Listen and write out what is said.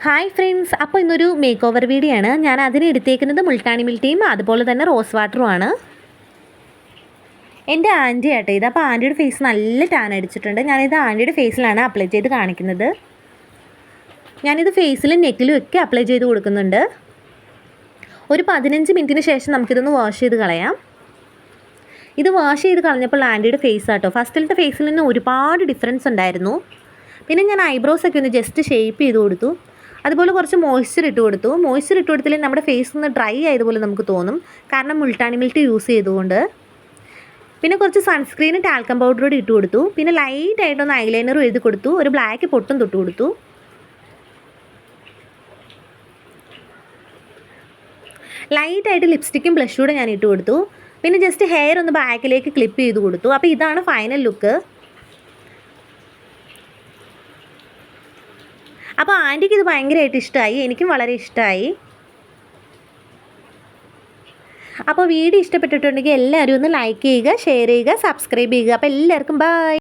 Hi friends, അപ്പോൾ ഇന്നൊരു make over video ആണ്. ഞാൻ അതിന് എടുത്തേക്കുന്നത് മുൾട്ടാണി മിൽറ്റിയും അതുപോലെ തന്നെ റോസ് വാട്ടറുമാണ്. എൻ്റെ ആൻറ്റി ആട്ടോ ഇത്. അപ്പോൾ ആൻറ്റിയുടെ ഫേസ് നല്ല ടാൻ അടിച്ചിട്ടുണ്ട്. ഞാനിത് ആൻറ്റിയുടെ ഫേസിലാണ് അപ്ലൈ ചെയ്ത് കാണിക്കുന്നത്. ഞാനിത് ഫേസിലും നെക്കിലും ഒക്കെ അപ്ലൈ ചെയ്ത് കൊടുക്കുന്നുണ്ട്. ഒരു 15 മിനിറ്റിന് ശേഷം നമുക്കിതൊന്ന് വാഷ് ചെയ്ത് കളയാം. ഇത് വാഷ് ചെയ്ത് കളഞ്ഞപ്പോൾ ആൻറ്റിയുടെ ഫേസ് ആട്ടോ. ഫസ്റ്റിലത്തെ ഫേസിൽ നിന്ന് ഒരുപാട് ഡിഫറൻസ് ഉണ്ടായിരുന്നു. പിന്നെ ഞാൻ ഐബ്രോസൊക്കെ ഒന്ന് ജസ്റ്റ് ഷേപ്പ് ചെയ്ത് കൊടുത്തു. അതുപോലെ കുറച്ച് മോയ്സ്ചർ ഇട്ട് കൊടുത്തു. മോയ്സ്ചർ ഇട്ട് കൊടുത്തില്ലേ നമ്മുടെ ഫേസ് ഒന്ന് ഡ്രൈ ആയതുപോലെ നമുക്ക് തോന്നും, കാരണം മുൾട്ടാണി മിൽറ്റ് യൂസ് ചെയ്തുകൊണ്ട്. പിന്നെ കുറച്ച് സൺസ്ക്രീനും ടാൽക്കം പൗഡറോട് ഇട്ട് കൊടുത്തു. പിന്നെ ലൈറ്റായിട്ടൊന്ന് ഐലൈനറും എഴുതി കൊടുത്തു. ഒരു ബ്ലാക്ക് പൊട്ടും തൊട്ട് കൊടുത്തു. ലൈറ്റായിട്ട് ലിപ്സ്റ്റിക്കും ബ്ലഷൂടെ ഞാൻ ഇട്ട് കൊടുത്തു. പിന്നെ ജസ്റ്റ് ഹെയർ ഒന്ന് ബാക്കിലേക്ക് ക്ലിപ്പ് ചെയ്ത് കൊടുത്തു. അപ്പോൾ ഇതാണ് ഫൈനൽ ലുക്ക്. അപ്പോൾ ആൻറ്റിക്ക് ഇത് ഭയങ്കരമായിട്ട് ഇഷ്ടമായി, എനിക്കും വളരെ ഇഷ്ടമായി. അപ്പോൾ വീഡിയോ ഇഷ്ടപ്പെട്ടിട്ടുണ്ടെങ്കിൽ എല്ലാവരും ഒന്ന് ലൈക്ക് ചെയ്യുക, ഷെയർ ചെയ്യുക, സബ്സ്ക്രൈബ് ചെയ്യുക. അപ്പോൾ എല്ലാവർക്കും ബൈ.